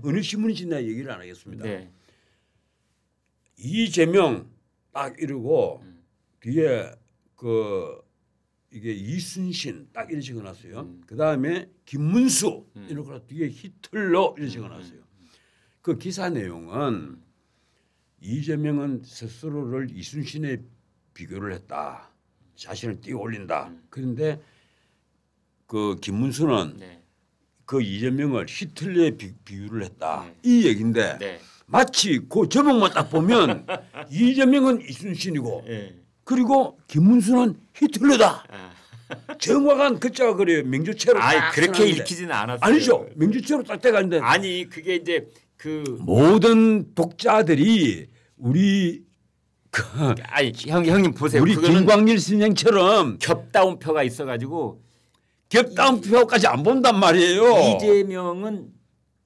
어느 신문인지 내가 얘기를 안 하겠습니다. 네. 이재명 딱 이러고 뒤에 그 이게 이순신 딱 이런 적어놨어요. 그 다음에 김문수 이러고 뒤에 히틀러 이런 적어놨어요. 그 기사 내용은 이재명은 스스로를 이순신에 비교를 했다. 자신을 띄워 올린다. 그런데 그 김문수는 네. 그 이재명을 히틀러에 비유를 했다. 네. 이 얘기인데 네. 마치 그 제목만 딱 보면 이재명은 이순신이고 네. 그리고 김문수는 히틀러다. 아. 정확한 글자가 그래요. 명주체로. 아니 그렇게 읽히지는 않았어요. 아니죠. 명주체로 딱 돼가는데 아니 그게 이제 그 모든 독자들이 우리 아니 형님 보세요. 우리 김광일 선생처럼 겹다운표가 있어가지고 겹다운표까지 안 본단 말이에요. 이재명은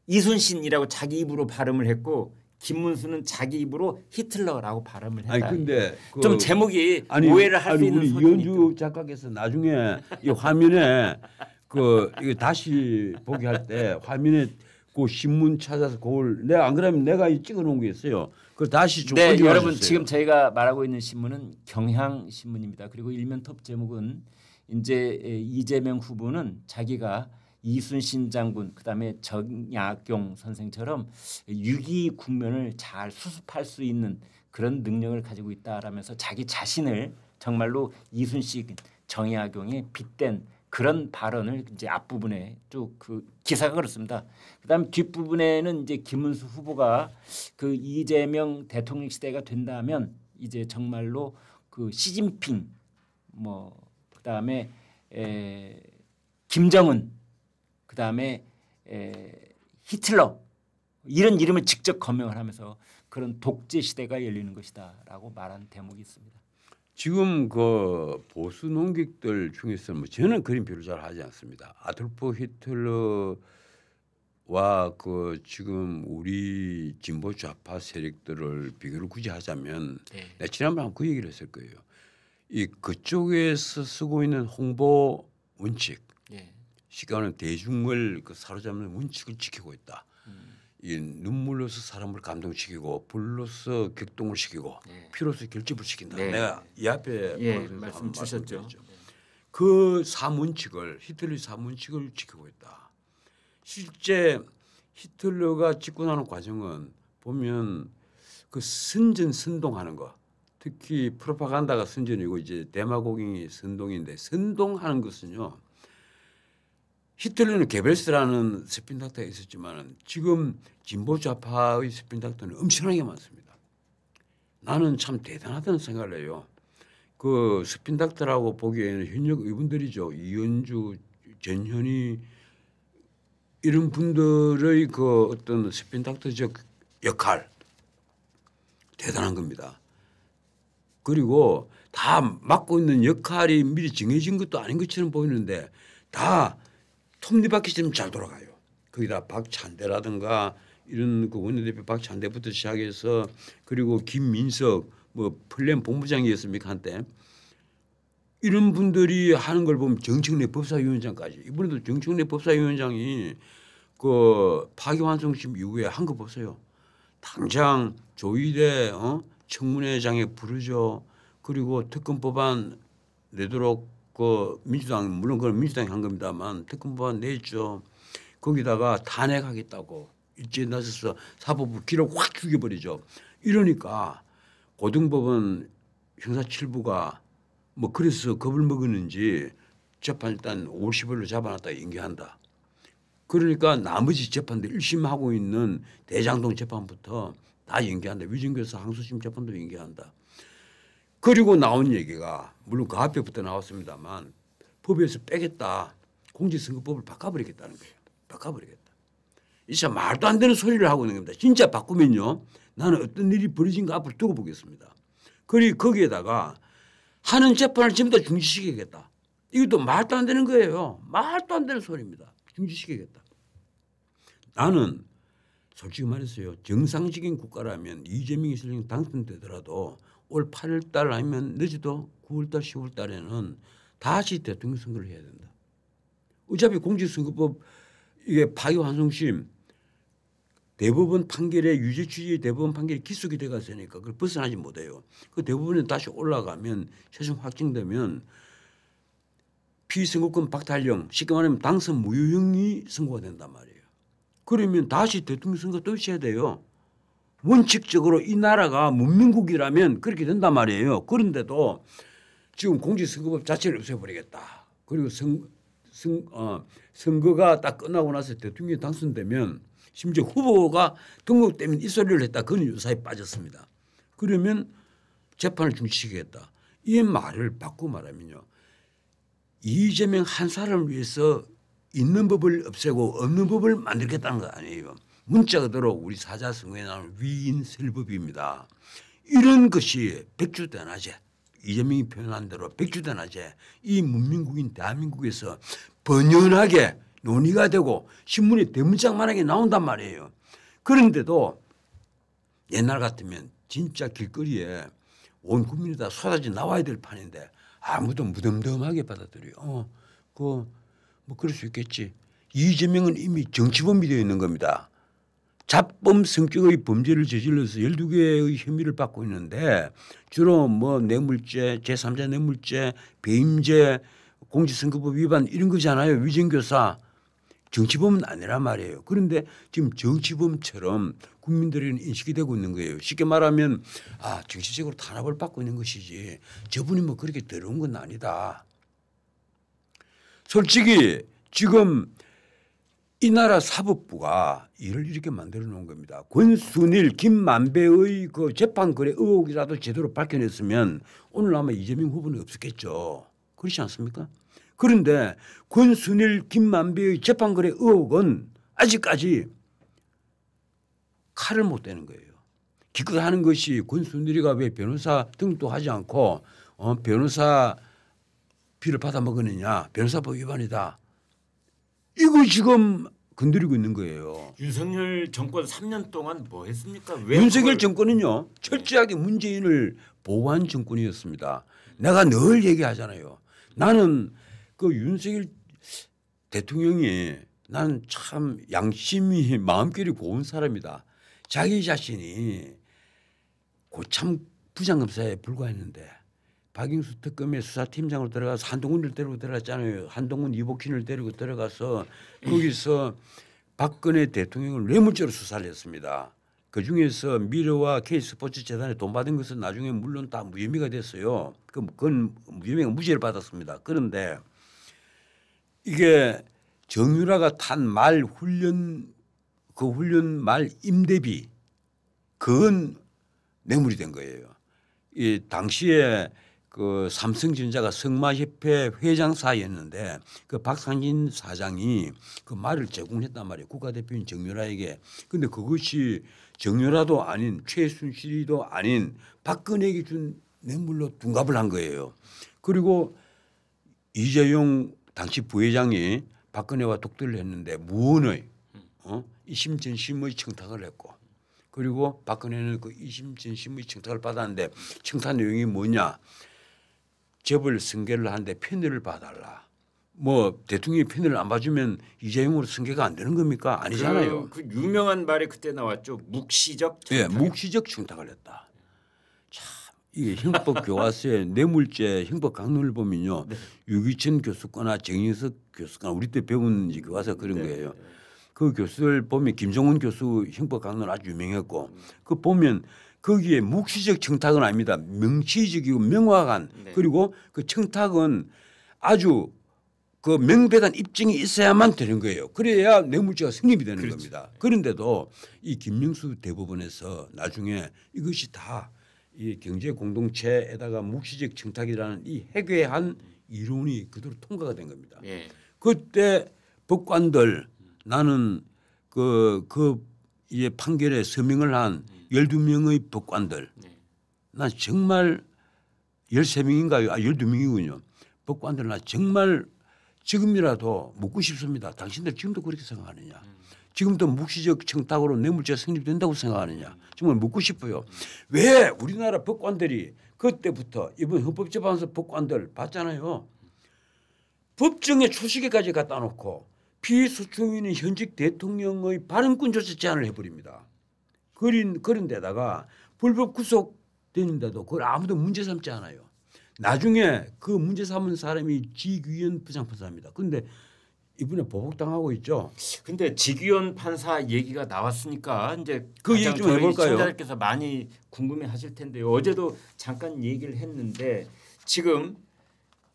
이순신이라고 자기 입으로 발음을 했고 김문수는 자기 입으로 히틀러라고 발음을 했다. 아니 근데 좀 제목이 오해를 할 수 있는 우리 소지니까. 이현주 작가께서 나중에 이 화면에 그 이거 다시 보게 할 때 화면에 그 신문 찾아서 그걸 내가 안 그러면 내가 찍어놓은 게 있어요. 그 다시 좀 네, 여러분 주세요. 지금 저희가 말하고 있는 신문은 경향신문입니다. 그리고 일면 톱 제목은 이제 이재명 후보는 자기가 이순신 장군 그다음에 정약용 선생처럼 위기 국면을 잘 수습할 수 있는 그런 능력을 가지고 있다라면서 자기 자신을 정말로 이순신 정약용에 빗댄 그런 발언을 이제 앞부분에 쭉 그 기사가 그렇습니다. 그다음에 뒷부분에는 이제 김문수 후보가 그 이재명 대통령 시대가 된다면 이제 정말로 그 시진핑 뭐 그다음에 김정은 그다음에 히틀러 이런 이름을 직접 거명을 하면서 그런 독재 시대가 열리는 것이다라고 말한 대목이 있습니다. 지금 그 보수 논객들 중에서 뭐 저는 그림 별로 잘 하지 않습니다. 아돌프 히틀러와 그 지금 우리 진보 좌파 세력들을 비교를 굳이 하자면 내가 지난번에 그 얘기를 했을 거예요. 이 그쪽에서 쓰고 있는 홍보 원칙, 시간은 대중을 그 사로잡는 원칙을 지키고 있다. 이 눈물로서 사람을 감동시키고 불로서 격동을 시키고 피로서 결집을 시킨다. 내가 이 앞에 말씀 주셨죠. 그 3원칙을 히틀러의 3원칙을 지키고 있다. 실제 히틀러가 집권하는 과정은 보면 그 선전선동하는 거 특히 프로파간다가 선전이고 이제 데마고깅이 선동인데 선동하는 것은요. 히틀러는 게벨스라는 스핀닥터가 있었지만 지금 진보 좌파의 스핀닥터는 엄청나게 많습니다. 나는 참 대단하다는 생각을 해요. 그 스핀닥터라고 보기에는 현역 의원들이죠. 이현주, 전현희 이런 분들의 그 어떤 스핀닥터적 역할 대단한 겁니다. 그리고 다 맡고 있는 역할이 미리 정해진 것도 아닌 것처럼 보이는데 다 톱니바퀴처럼 잘 돌아가요. 거기다 박찬대라든가 이런 그 원내대표 박찬대부터 시작해서 그리고 김민석 뭐 플랜 본부장이었습니까 한때 이런 분들이 하는 걸 보면 정청래 법사위원장까지 이번에도 정청래 법사위원장이 그 파기환송심 이후에 한 거 보세요. 당장 조의대 청문회장에 부르죠. 그리고 특검법안 내도록 그 민주당 물론 그건 민주당이 한 겁니다만 특검법안 냈죠. 거기다가 탄핵하겠다고 일제에 나서서 사법부 기록 확 죽여버리죠. 이러니까 고등법원 형사 7부가 뭐 그래서 겁을 먹었는지 재판 일단 5월 10일로 잡아놨다 연기한다. 그러니까 나머지 재판들 1심 하고 있는 대장동 재판부터 다 연기한다. 위증교사 항소심 재판도 연기한다. 그리고 나온 얘기가 물론 그 앞에부터 나왔습니다만 법에서 빼겠다. 공직선거법을 바꿔버리겠다는 거예요. 바꿔버리겠다. 이 참 말도 안 되는 소리를 하고 있는 겁니다. 진짜 바꾸면요. 나는 어떤 일이 벌어진가 앞으로 두고 보겠습니다. 그리고 거기에다가 하는 재판을 전부 다 중지시키겠다. 이것도 말도 안 되는 거예요. 말도 안 되는 소리입니다. 중지시키겠다. 나는 솔직히 말했어요. 정상적인 국가라면 이재명이 설령 당선되더라도 올 8월 달 아니면 늦어도 9월 달 10월 달에는 다시 대통령 선거를 해야 된다. 어차피 공직선거법 이게 파기환송심 대법원 판결에 유죄 취지 대법원 판결이 기속이 돼갔으니까 그걸 벗어나지 못해요. 그 대법원에 다시 올라가면 최종 확정되면 피선거권 박탈령 쉽게 말하면 당선 무효형이 선고가 된단 말이에요. 그러면 다시 대통령 선거 또 있어야 돼요. 원칙적으로 이 나라가 문민국이라면 그렇게 된단 말이에요. 그런데도 지금 공직선거법 자체를 없애버리겠다. 그리고 선거가 딱 끝나고 나서 대통령이 당선되면 심지어 후보가 등록되면 이 소리를 했다. 그는 유사에 빠졌습니다. 그러면 재판을 중지시키겠다. 이 말을 바꾸고 말하면요. 이재명 한 사람을 위해서 있는 법을 없애고 없는 법을 만들겠다는 거 아니에요. 문자 그대로 우리 사자성어에 나오는 위인설법입니다. 이런 것이 백주대낮에 이재명이 표현한 대로 백주대낮에 이 문민국인 대한민국에서 번연하게 논의가 되고 신문에 대문짝만하게 나온단 말이에요. 그런데도 옛날 같으면 진짜 길거리에 온 국민이 다 쏟아져 나와야 될 판인데 아무도 무덤덤하게 받아들여요. 뭐 그럴 수 있겠지. 이재명은 이미 정치범이 되어 있는 겁니다. 잡범 성격의 범죄를 저질러서 12개의 혐의를 받고 있는데 주로 뭐 뇌물죄, 제3자 뇌물죄, 배임죄, 공직선거법 위반 이런 거잖아요. 위증교사. 정치범은 아니란 말이에요. 그런데 지금 정치범처럼 국민들에게는 인식이 되고 있는 거예요. 쉽게 말하면 정치적으로 탄압을 받고 있는 것이지 저분이 뭐 그렇게 더러운 건 아니다. 솔직히 지금 이 나라 사법부가 일을 이렇게 만들어 놓은 겁니다. 권순일, 김만배의 그 재판 거래 의혹이라도 제대로 밝혀냈으면 오늘 아마 이재명 후보는 없었겠죠. 그렇지 않습니까? 그런데 권순일, 김만배의 재판 거래 의혹은 아직까지 칼을 못 대는 거예요. 기껏 하는 것이 권순일이가 왜 변호사 등록도 하지 않고 변호사 비를 받아 먹었느냐. 변호사법 위반이다. 이거 지금 건드리고 있는 거예요. 윤석열 정권 3년 동안 뭐 했습니까? 윤석열 정권은요. 철저하게 문재인을 보호한 정권이었습니다. 내가 늘 얘기하잖아요. 나는 그 윤석열 대통령이 나는 참 양심이 마음결이 고운 사람이다. 자기 자신이 고참 부장검사에 불과했는데 박영수 특검의 수사팀장으로 들어가서 한동훈을 데리고 들어갔잖아요. 한동훈 이복hin을 데리고 들어가서 거기서 박근혜 대통령을 뇌물죄로 수사를 했습니다. 그중에서 미래와 K스포츠재단에 돈 받은 것은 나중에 물론 다 무혐의가 됐어요. 그건 무혐의가 무죄를 받았습니다. 그런데 이게 정유라가 탄 말 훈련 그 훈련 말 임대비 그건 뇌물이 된 거예요. 이 당시에 그 삼성전자가 성마협회 회장사였는데 그 박상진 사장이 그 말을 제공했단 말이에요. 국가대표인 정유라에게. 그런데 그것이 정유라도 아닌 최순실이도 아닌 박근혜에게 준 뇌물로 둔갑을 한 거예요. 그리고 이재용 당시 부회장이 박근혜와 독대를 했는데 무언의 이심 전심의 청탁을 했고 그리고 박근혜는 그 이심 전심의 청탁을 받았는데 청탁 내용이 뭐냐. 재벌 승계를 하는데 편의를 봐달라. 뭐 대통령이 편의를 안 봐주면 이재용으로 승계가 안 되는 겁니까? 아니잖아요. 그 유명한 말이 그때 나왔죠. 묵시적 청탁. 예, 묵시적 청탁을 했다. 참 이게 형법 교과서에 뇌물죄 형법 강론을 보면요. 네. 유기천 교수거나 정인석 교수거나 우리 때 배운 교과서 그런 거예요. 그 교수들 보면 김종훈 교수 형법 강론 아주 유명했고 그 보면 거기에 묵시적 청탁은 아닙니다. 명시적이고 명확한 그리고 그 청탁은 아주 그 명백한 입증이 있어야만 되는 거예요. 그래야 뇌물죄가 성립이 되는 겁니다. 그런데도 이 김명수 대법원에서 나중에 이것이 다 이 경제 공동체에다가 묵시적 청탁이라는 이 해괴한 이론이 그대로 통과가 된 겁니다. 그때 법관들 나는 이 판결에 서명을 한 12명의 법관들 난 정말 13명인가요? 12명이군요. 법관들 난 정말 지금이라도 묻고 싶습니다. 당신들 지금도 그렇게 생각하느냐. 지금도 묵시적 청탁으로 뇌물죄가 성립된다고 생각하느냐. 정말 묻고 싶어요. 왜 우리나라 법관들이 그때부터 이번 헌법재판소 법관들 봤잖아요. 법정에 초시계까지 갖다 놓고 피소총위는 현직 대통령의 발언권조차 제한을 해버립니다. 그런 데다가 불법 구속됐는데도 그걸 아무도 문제 삼지 않아요. 나중에 그 문제 삼은 사람이 지규현 부장판사입니다. 그런데 이번에 보복당하고 있죠. 근데 지규현 판사 얘기가 나왔으니까 이제 그 얘기 좀 해볼까요? 시청자들께서 많이 궁금해하실 텐데요. 어제도 잠깐 얘기를 했는데 지금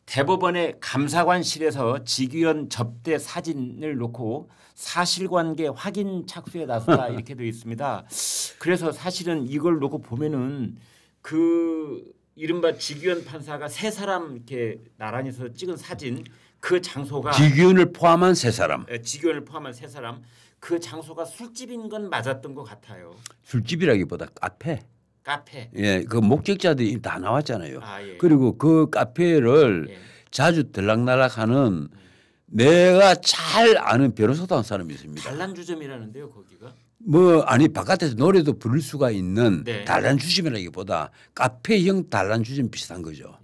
대법원의 감사관실에서 지규현 접대 사진을 놓고 사실관계 확인 착수에 나섰다 이렇게 되어 있습니다. 그래서 사실은 이걸 놓고 보면은 그 이른바 지규현 판사가 세 사람 이렇게 나란히 서 찍은 사진 그 장소가 지규현을 포함한 세 사람. 지규현을 포함한 세 사람 그 장소가 술집인 건 맞았던 것 같아요. 술집이라기보다 카페. 예, 그 목격자들이 다 나왔잖아요. 예. 그리고 그 카페를 예. 자주 들락날락하는 내가 잘 아는 변호사도 한 사람이 있습니다. 단란주점이라는데요, 거기가? 뭐 아니 바깥에서 노래도 부를 수가 있는 네. 단란주점이라기보다 카페형 단란주점 비슷한 거죠.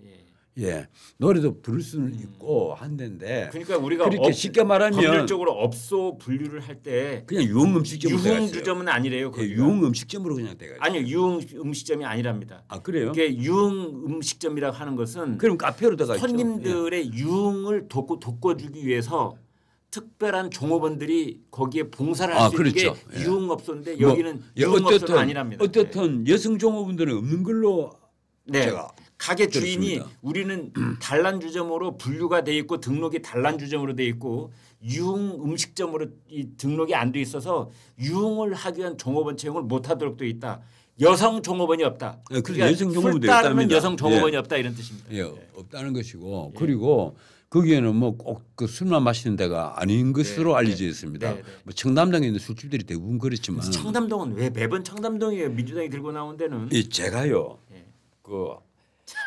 예, 노래도 부를 수는 있고 한 데인데. 그러니까 우리가 그렇게 쉽게 말하면 법률적으로 업소 분류를 할 때 그냥 유흥 음식점으로 유흥주점은 아니래요. 예, 유흥 음식점으로 그냥 돼가지고. 아니요, 유흥 음식점이 아니랍니다. 아 그래요? 이게 유흥 음식점이라고 하는 것은 그럼 카페로 돼가 있죠. 손님들의 유흥을 돋궈주기 위해서 특별한 종업원들이 거기에 봉사를 할 수 있는 게 그렇죠. 유흥업소인데 뭐, 여기는 유흥업소는 아니랍니다. 어떻든 여성 종업원들은 없는 걸로 네. 제가 가게 주인이 들었습니다. 우리는 단란주점으로 분류가 돼 있고 등록이 단란주점으로 돼 있고 유흥 음식점으로 이 등록이 안 돼 있어서 유흥을 하기 위한 종업원 채용을 못하도록 돼 있다. 여성 종업원이 없다. 네, 그러니까 여성 종업원도 술 따르는 있답니다. 여성 종업원이 없다 이런 뜻입니다. 예, 없다는 것이고 그리고 거기에는 뭐 꼭 그 술만 마시는 데가 아닌 것으로 알려져 있습니다. 뭐 청담동에 있는 술집들이 대부분 그렇지만 청담동은 왜 매번 청담동이에요? 민주당이 들고 나온 데는 제가요.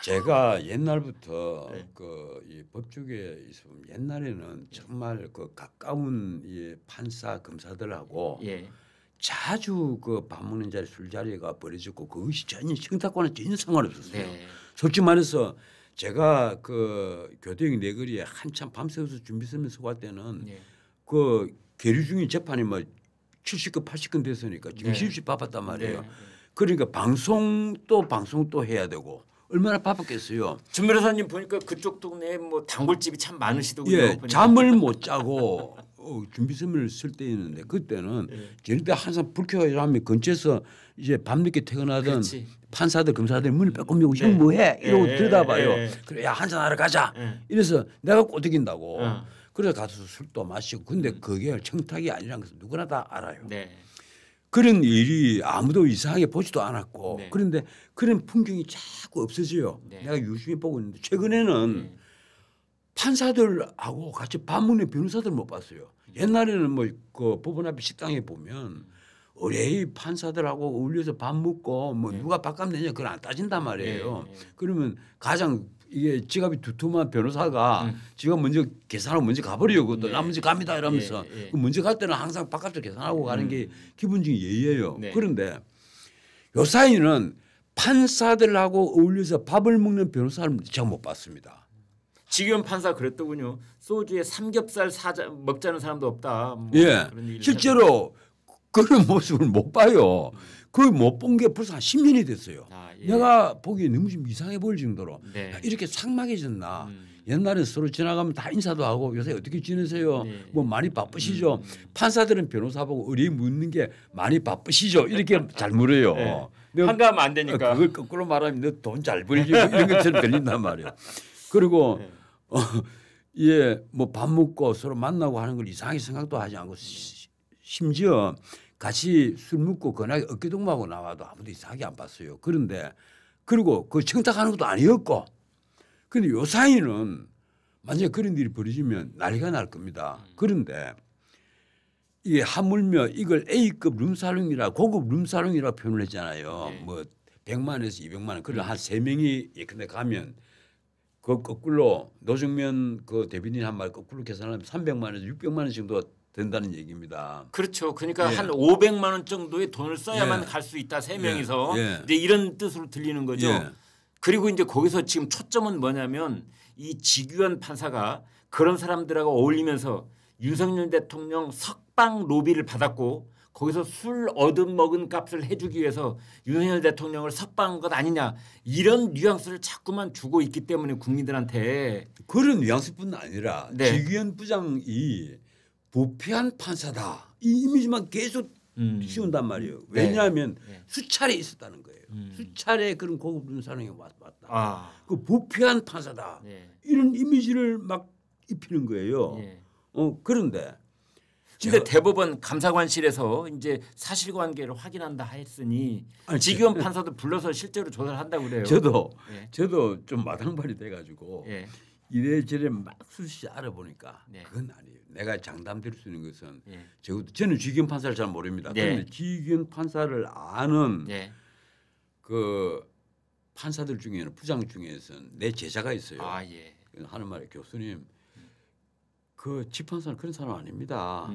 제가 옛날부터 이 법조계에 있으면 옛날에는 정말 그 가까운 이 판사 검사들하고 자주 그 밥 먹는 자리 술자리가 벌어졌고 그것이 전혀 청탁과는 전혀 상관없었어요. 솔직히 말해서 제가 그 교대역 내거리에 한참 밤새워서 준비서면 서갈 때는 그 계류 중인 재판이 뭐 70건 80건 됐으니까 정신없이 바빴단 말이에요. 그러니까 방송 또 해야 되고 얼마나 바빴겠어요. 준 변호사님 보니까 그쪽 동네에 뭐 단골집이 참 많으시더군요. 예, 보니까. 잠을 못 자고 준비서면을 쓸 때 있는데 그때는 저녁 항상 불켜가지고 하면 근처에서 이제 밤늦게 퇴근하던 그렇지. 판사들 검사들 문을 빼꼼 열고 형 뭐해 이러고 들여다봐요. 그래 야 한잔 하러 가자. 이래서 내가 꼬드긴다고. 그래서 가서 술도 마시고 근데 그게 청탁이 아니라는 것은 누구나 다 알아요. 그런 일이 아무도 이상하게 보지도 않았고 그런데 그런 풍경이 자꾸 없어져요. 내가 유심히 보고 있는데 최근에는 판사들하고 같이 밥 먹는 변호사들 못 봤어요. 옛날에는 뭐 그 법원 앞에 식당에 보면 의뢰의 판사들하고 어울려서 밥 먹고 뭐 누가 밥값 내냐 그걸 안 따진단 말이에요. 그러면 가장 이게 지갑이 두툼한 변호사가 지가 먼저 계산하고 먼저 가버리고 또 나 먼저 갑니다 이러면서 그 먼저 갈 때는 항상 밥값을 계산하고 가는 게 기본적인 예의예요. 그런데 요 사이는 판사들하고 어울려서 밥을 먹는 변호사를 제가 못 봤습니다. 지규현 판사 그랬더군요. 소주에 삼겹살 먹자는 사람도 없다. 뭐 예, 그런 실제로 그런 모습을 못 봐요. 그걸 못 본 게 벌써 한 10년이 됐어요. 내가 보기에 너무 좀 이상해 보일 정도로 이렇게 삭막해졌나. 옛날에 서로 지나가면 다 인사도 하고 요새 어떻게 지내세요? 뭐 많이 바쁘시죠? 판사들은 변호사 보고 의뢰 묻는 게 많이 바쁘시죠? 이렇게 잘 물어요. 한가하면 안 되니까. 그걸 거꾸로 말하면 너 돈 잘 벌지 뭐 이런 것처럼 들린단 말이에요. 그리고 예, 뭐 밥 먹고 서로 만나고 하는 걸 이상하게 생각도 하지 않고 심지어 같이 술 먹고 건하게 어깨동무하고 나와도 아무도 이상하게 안 봤어요. 그런데 그리고 그 청탁하는 것도 아니었고 그런데 요 사이는 만약에 그런 일이 벌어지면 난리가 날 겁니다. 그런데 이게 하물며 이걸 A급 룸사롱이라 고급 룸사롱이라고 표현을 했잖아요. 뭐 100만에서 200만 그런 한 3명이 예컨대 가면 그 거꾸로 노정면 그 대변인 한 말 거꾸로 계산하면 300만에서 600만 원 정도 된다는 얘기입니다. 그렇죠. 그러니까 한 500만 원 정도의 돈을 써야만 갈 수 있다. 세 명이서 이제 이런 뜻으로 들리는 거죠. 그리고 이제 거기서 지금 초점은 뭐냐면 이 지규현 판사가 그런 사람들하고 어울리면서 윤석열 대통령 석방 로비를 받았고 거기서 술 얻어먹은 값을 해주기 위해서 윤석열 대통령을 석방한 것 아니냐 이런 뉘앙스를 자꾸만 주고 있기 때문에 국민들한테 그런 뉘앙스뿐 아니라 네. 지기현 부장이 부패한 판사다 이 이미지만 계속 씌운단 말이에요. 네. 왜냐하면 네. 수차례 있었다는 거예요. 수차례 그런 고급 문사령이 왔다. 아. 그 부패한 판사다 네. 이런 이미지를 막 입히는 거예요. 네. 그런데 근데 대법원 감사관실에서 이제 사실관계를 확인한다 했으니 아니, 지기현 판사도 불러서 실제로 조사를 한다고 그래요. 예. 저도 좀 마당발이 돼가지고 예. 이래저래 막 수시 알아보니까 네. 그건 아니에요. 내가 장담드릴 수 있는 것은 예. 저는 지기현 판사를 잘 모릅니다. 네. 그런데 지기현 판사를 아는 예. 그 판사들 중에는 부장 중에서는 내 제자가 있어요. 아 예. 하는 말에 교수님 그 지판사는 그런 사람 아닙니다.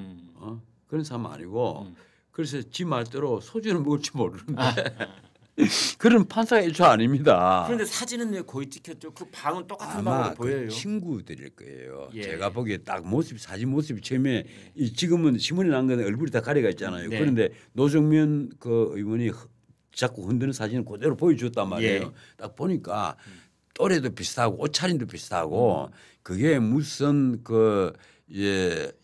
그런 사람 아니고 그래서 지 말대로 소주는 먹을지 모르는데 그런 판사가 애초 아닙니다. 그런데 사진은 왜 거의 찍혔죠? 그 방은 똑같은 아마 방으로 보여요. 그 친구들일 거예요. 예. 제가 보기에 딱 사진 모습이 처음에 지금은 신문에 난 건 얼굴이 다 가려가 있잖아요. 네. 그런데 노정면 그 의원이 자꾸 흔드는 사진을 그대로 보여줬단 말이에요. 예. 딱 보니까 또래도 비슷하고 옷차림도 비슷하고 그게 무슨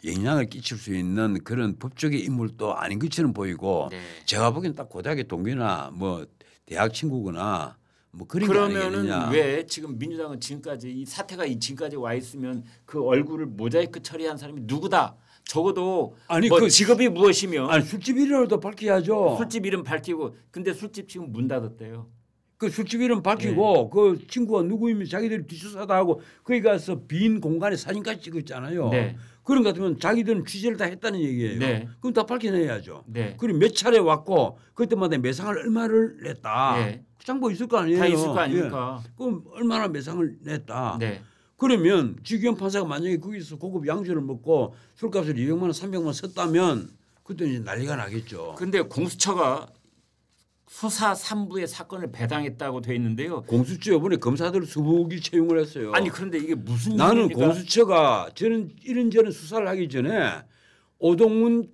영향을 끼칠 수 있는 그런 법적인 인물도 아닌 것처럼 보이고 네. 제가 보기엔 딱 고등학교 동기나 뭐 대학 친구거나 뭐 그런 게 아니겠느냐. 그러면은 왜 지금 민주당은 지금까지 이 사태가 지금까지 와 있으면 그 얼굴을 모자이크 처리한 사람이 누구다? 적어도 아니, 뭐 그 직업이 무엇이며 아니 술집 이름도 밝혀야죠. 술집 이름 밝히고 근데 술집 지금 문 닫았대요. 그 술집 이름 밝히고 그 친구가 누구이면 자기들이 뒷조사도 하고 거기 가서 빈 공간에 사진까지 찍었잖아요. 네. 그런 것 같으면 자기들은 취재를 다 했다는 얘기예요. 네. 그럼 다 밝혀내야죠. 네. 그리고 몇 차례 왔고 그때마다 매상을 얼마를 냈다. 네. 그 장부 있을 거 아니에요. 다 있을 거 아닙니까? 예. 그럼 얼마나 매상을 냈다. 네. 그러면 지기현 판사가 만약에 거기서 고급 양주를 먹고 술값을 200만 원, 300만 원 썼다면 그때 이제 난리가 나겠죠. 근데 공수처가 수사 3부의 사건을 배당했다고 돼 있는데요. 공수처 이번에 검사들 20기 채용을 했어요. 아니 그런데 이게 무슨 나는 일입니까? 공수처가 저는 이런저런 수사를 하기 전에 오동훈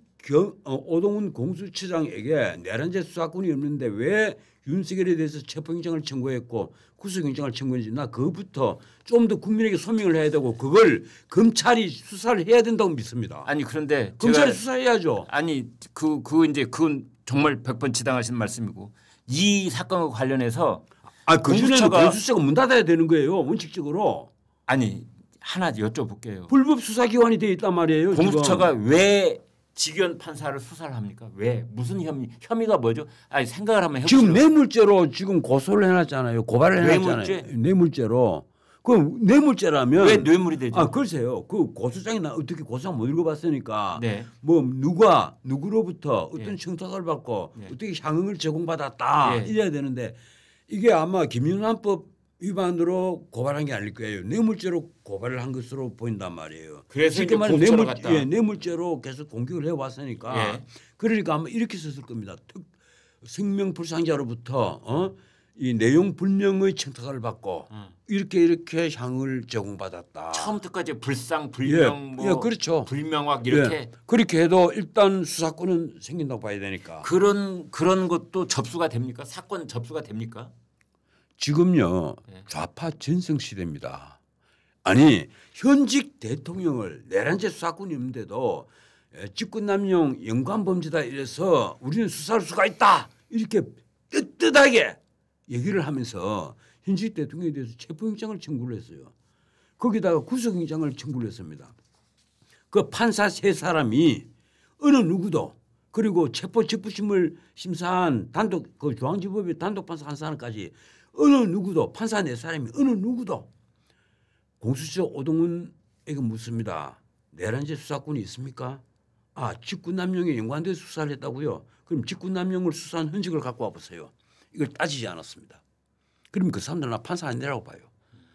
공수처장에게 내란죄 수사권이 없는데 왜 윤석열에 대해서 체포영장을 청구했고 구속영장을 청구했는지 나 그것부터 좀 더 국민에게 소명을 해야 되고 그걸 검찰이 수사를 해야 된다고 믿습니다. 아니 그런데 검찰이 제가 수사해야죠. 아니 그건 정말 100번 지당하신 말씀이고 이 사건과 관련해서 그전에는 공수처가 문 닫아야 되는 거예요. 원칙적으로. 아니 하나 여쭤볼게요. 불법 수사기관이 되어 있단 말이에요. 공수처가 지금. 왜 지기현 판사를 수사를 합니까? 왜 무슨 혐의가 뭐죠? 아니 생각을 한번 해보세요. 지금 뇌물죄로 지금 고소를 해놨잖아요. 고발을 해놨잖아요. 뇌물죄? 뇌물죄로. 그 뇌물죄라면 왜 뇌물이 되죠? 글쎄요. 그 고소장이 나 어떻게 고소장 못 읽어봤으니까 네. 뭐 누가 누구로부터 어떤 예. 청탁을 받고 예. 어떻게 향응을 제공받았다 예. 이래야 되는데 이게 아마 김영란법 위반으로 고발한 게 아닐 거예요. 뇌물죄로 고발을 한 것으로 보인단 말이에요. 그래서 쉽게 이제 말해 공수처로 갔다. 뇌물죄로 계속 공격을 해왔으니까 예. 그러니까 아마 이렇게 썼을 겁니다. 생명불상자로부터 이 내용 불명의 청탁을 받고 이렇게 향을 제공받았다. 처음부터까지 불상 불명 뭐 그렇죠. 불명확 이렇게 그렇게 해도 일단 수사권은 생긴다고 봐야 되니까. 그런 것도 접수가 됩니까? 사건 접수가 됩니까? 지금요 네. 좌파 전성 시대입니다. 아니 현직 대통령을 내란죄 수사권이 없는데도 직권남용 연관범죄다 이래서 우리는 수사할 수가 있다 이렇게 떳떳하게 얘기를 하면서 현직 대통령에 대해서 체포영장을 청구를 했어요. 거기다가 구속영장을 청구를 했습니다. 그 판사 세 사람이 어느 누구도 그리고 체포집부심을 심사한 단독 그 중앙지법의 단독 판사 한 사람까지 어느 누구도 판사 네 사람이 어느 누구도 공수처 오동훈에게 묻습니다. 내란죄 수사권이 있습니까? 직권남용에 연관돼서 수사를 했다고요. 그럼 직권남용을 수사한 흔적을 갖고 와보세요. 이걸 따지지 않았습니다. 그럼 그 사람들은 나 판사 아니라고 봐요.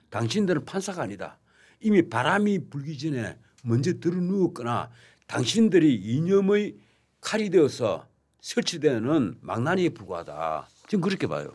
당신들은 판사가 아니다. 이미 바람이 불기 전에 먼저 들어누웠거나 당신들이 이념의 칼이 되어서 설치되는 망나니에 불과하다. 지금 그렇게 봐요.